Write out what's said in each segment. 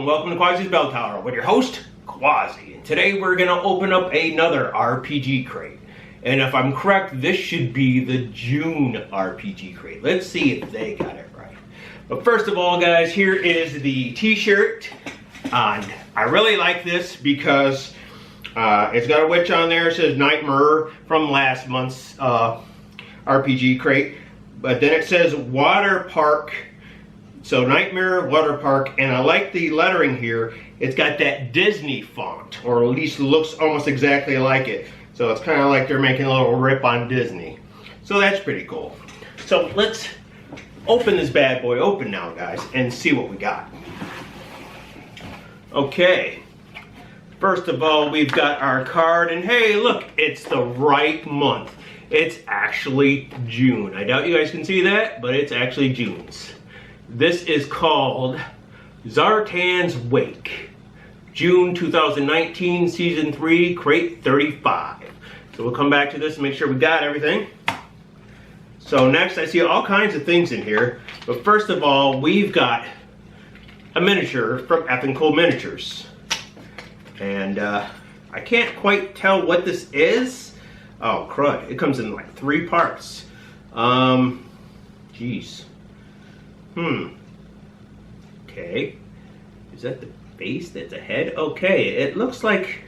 and welcome to Quassi's Bell Tower with your host, Quassi. And today we're going to open up another RPG crate. And if I'm correct, this should be the June RPG crate. Let's see if they got it right. But first of all, guys, here is the t-shirt. And I really like this because it's got a witch on there. It says Nightmare from last month's RPG crate. But then it says Water Park. So Nightmare, Water Park, and I like the lettering here. It's got that Disney font, or at least looks almost exactly like it. So it's kind of like they're making a little rip on Disney. So that's pretty cool. So let's open this bad boy open now, guys, and see what we got. Okay. First of all, we've got our card, and hey, look, it's the right month. It's actually June. I doubt you guys can see that, but it's actually June's. This is called Zarartan's Wake, June 2019, Season 3, Crate 35. So we'll come back to this and make sure we got everything. So next, I see all kinds of things in here. But first of all, we've got a miniature from Effin' Cool Miniatures. And I can't quite tell what this is. Oh, crud. It comes in like 3 parts. Jeez. Okay. Is that the face? That's a head? Okay, it looks like...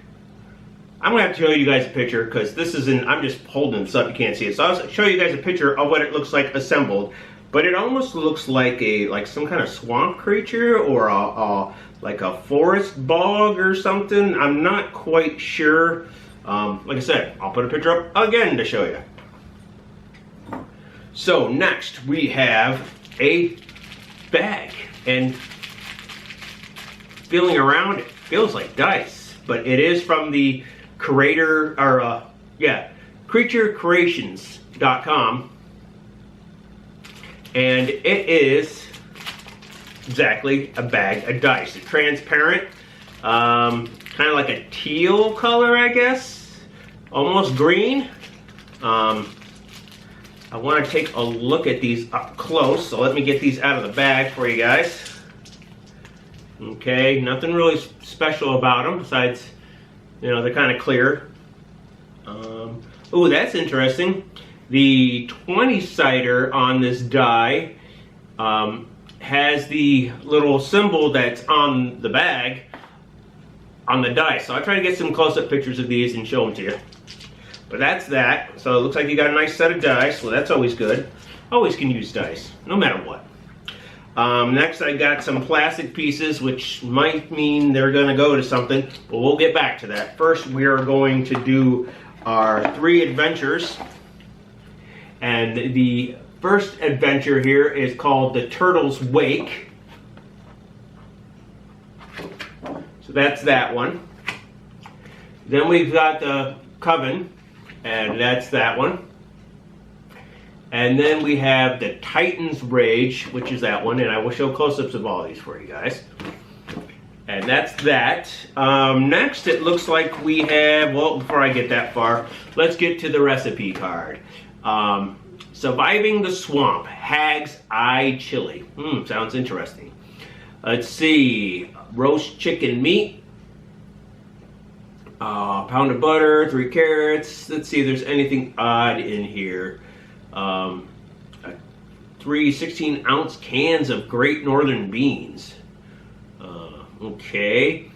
I'm going to have to show you guys a picture because this isn't... I'm just holding this up. You can't see it. So I'll show you guys a picture of what it looks like assembled. But it almost looks like some kind of swamp creature or like a forest bog or something. I'm not quite sure. Like I said, I'll put a picture up again to show you. So next we have a bag, and feeling around it feels like dice, but it is from the creaturecreations.com, and it is exactly a bag of dice. It's transparent, kind of like a teal color, I guess, almost green. I want to take a look at these up close, so let me get these out of the bag for you guys. Okay, nothing really special about them besides, you know, they're kind of clear. Oh, that's interesting. The 20-sider on this die has the little symbol that's on the bag on the die. So I'll try to get some close-up pictures of these and show them to you. But that's that. So it looks like you got a nice set of dice, so that's always good. Always can use dice, no matter what. Next I got some plastic pieces, which might mean they're going to go to something, but we'll get back to that. First we are going to do our 3 adventures. And the first adventure here is called The Turtle's Wake. So that's that one. Then we've got the Coven. And that's that one. And then we have the Titan's Rage, which is that one. And I will show close-ups of all these for you guys. And that's that. Next, it looks like we have... Well, before I get that far, let's get to the recipe card. Surviving the Swamp, Hag's Eye Chili. Sounds interesting. Let's see. Roast chicken meat. Pound of butter, 3 carrots. Let's see if there's anything odd in here. 3 16-ounce cans of Great Northern beans. Okay.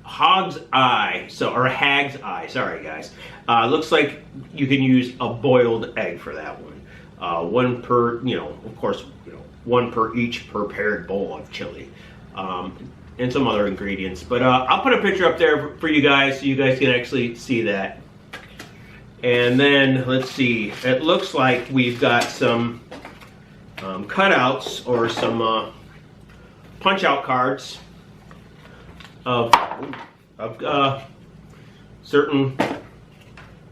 Hag's Eye. Sorry, guys. Looks like you can use a boiled egg for that one. 1 per, of course, 1 per each prepared bowl of chili. And some other ingredients, but I'll put a picture up there for you guys so you guys can actually see that. And then let's see, it looks like we've got some cutouts or some punch out cards of certain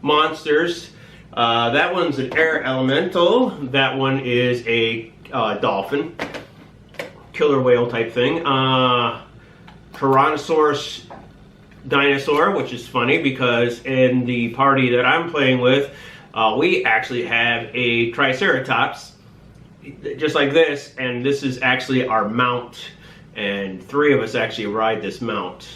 monsters. That one's an air elemental. That one is a dolphin, killer whale type thing. Tyrannosaurus dinosaur, which is funny because in the party that I'm playing with, we actually have a Triceratops, just like this, and this is actually our mount and 3 of us actually ride this mount.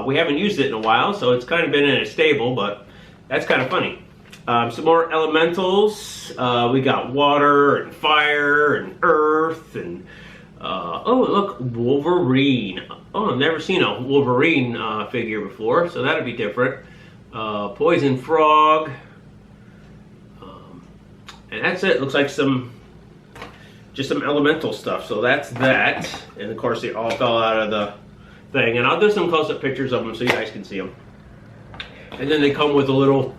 We haven't used it in a while, so it's kind of been in a stable, but that's kind of funny. Some more elementals. We got water and fire and earth and oh look, Wolverine. Oh, I've never seen a Wolverine figure before, so that'd be different. Poison frog. And that's it. Looks like just some elemental stuff. So that's that. And of course they all fell out of the thing. And I'll do some close-up pictures of them so you guys can see them. And then they come with a little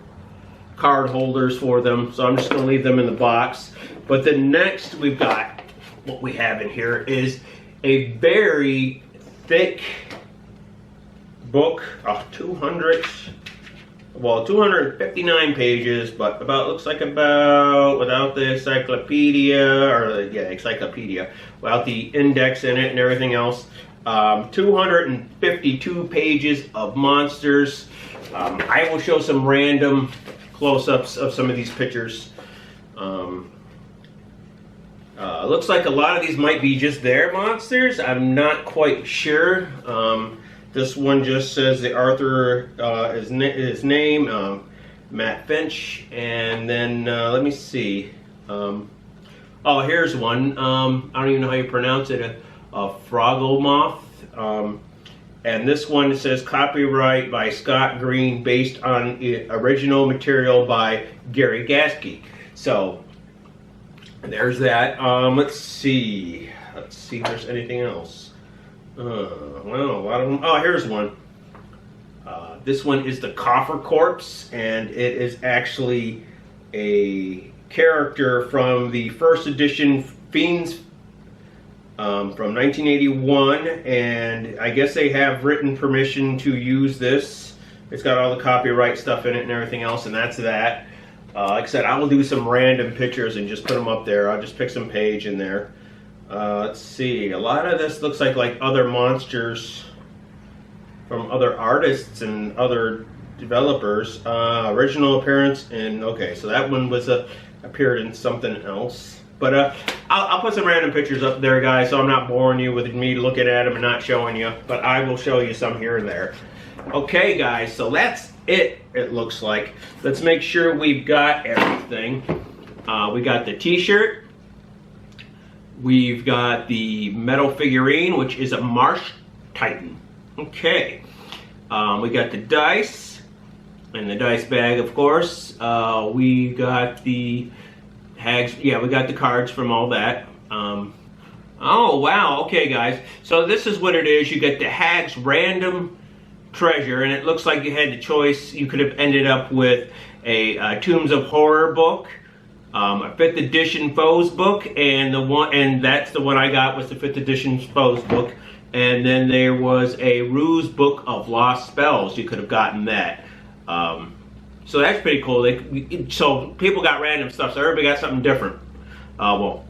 card holders for them. So I'm just going to leave them in the box. But then next we've got, what we have in here is a very thick book of 259 pages, but looks like about, without the encyclopedia, or yeah, encyclopedia, without the index in it and everything else, 252 pages of monsters. I will show some random close-ups of some of these pictures. Looks like a lot of these might be just their monsters. I'm not quite sure. This one just says the author, his name, Matt Finch, and then let me see. Oh, here's one. I don't even know how you pronounce it. A Froggle and this one says copyright by Scott Green, based on original material by Gary Gasky. So there's that. Let's see if there's anything else. Well, a lot of them. Oh, here's one. This one is the Coffer Corpse, and it is actually a character from the first edition Fiends from 1981, and I guess they have written permission to use this. It's got all the copyright stuff in it and everything else, and that's that. Like I said, I will do some random pictures and just put them up there. I'll just pick some page in there. Let's see. A lot of this looks like other monsters from other artists and other developers. Original appearance, and okay, so that one was appeared in something else. But I'll put some random pictures up there, guys, so I'm not boring you with me looking at them and not showing you. But I will show you some here and there. Okay, guys, so that's it looks like. Let's make sure we've got everything. We got the t-shirt. We've got the metal figurine, which is a Marsh Titan. Okay. We got the dice and the dice bag, of course. We got the hags. Yeah, we got the cards from all that. Oh, wow. Okay, guys. So this is what it is. You get the Hags Random Treasure, and it looks like you had the choice. You could have ended up with a Tombs of Horror book, a 5th edition Foes book, and that's the one I got, was the 5th edition Foes book. And then there was a Ruse Book of Lost Spells. You could have gotten that. So that's pretty cool. So people got random stuff, so everybody got something different. Well,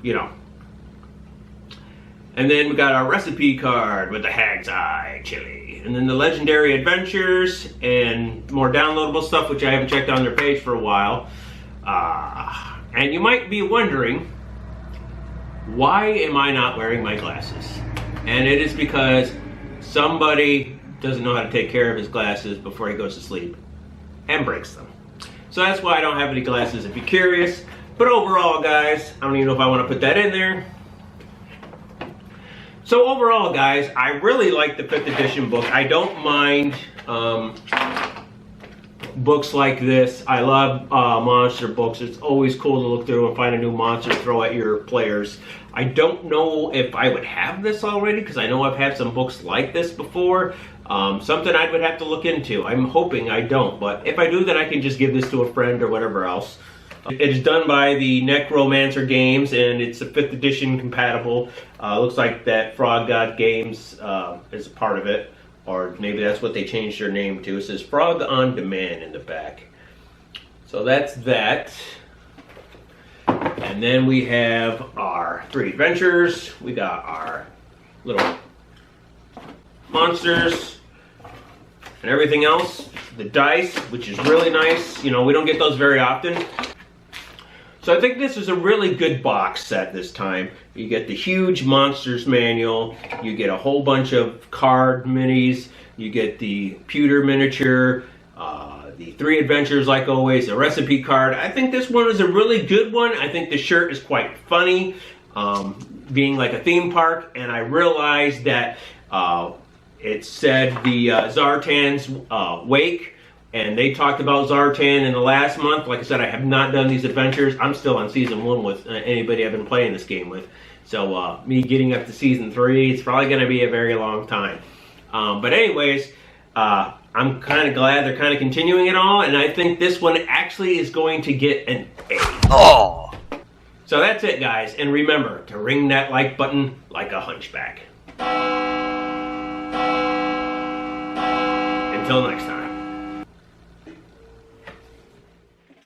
you know. And then we got our recipe card with the Hag's Eye chili. And then the Legendary Adventures and more downloadable stuff, which I haven't checked on their page for a while. And you might be wondering, why am I not wearing my glasses? And it is because somebody doesn't know how to take care of his glasses before he goes to sleep and breaks them. So that's why I don't have any glasses, if you're curious. But overall, guys, I don't even know if I want to put that in there. So overall, guys, I really like the 5th edition book. I don't mind books like this. I love monster books. It's always cool to look through and find a new monster to throw at your players. I don't know if I would have this already, because I know I've had some books like this before. Something I would have to look into. I'm hoping I don't, but if I do, then I can just give this to a friend or whatever else. It is done by the Necromancer Games, and it's a 5th edition compatible. Looks like that Frog God Games is a part of it, or maybe that's what they changed their name to. It says Frog on Demand in the back. So that's that. And then we have our 3 adventures. We got our little monsters and everything else. The dice, which is really nice. You know, we don't get those very often. So I think this is a really good box set this time. You get the huge Monsters manual, you get a whole bunch of card minis, you get the pewter miniature, the 3 adventures like always, a recipe card. I think this one is a really good one. I think the shirt is quite funny, being like a theme park, and I realized that it said the Zarartan's wake, and they talked about Zarartan in the last month. Like I said, I have not done these adventures. I'm still on season 1 with anybody I've been playing this game with. So me getting up to season 3, it's probably going to be a very long time. But anyways, I'm kind of glad they're kind of continuing it all, and I think this one actually is going to get an A. Oh. So that's it, guys, and remember to ring that like button like a hunchback. Until next time.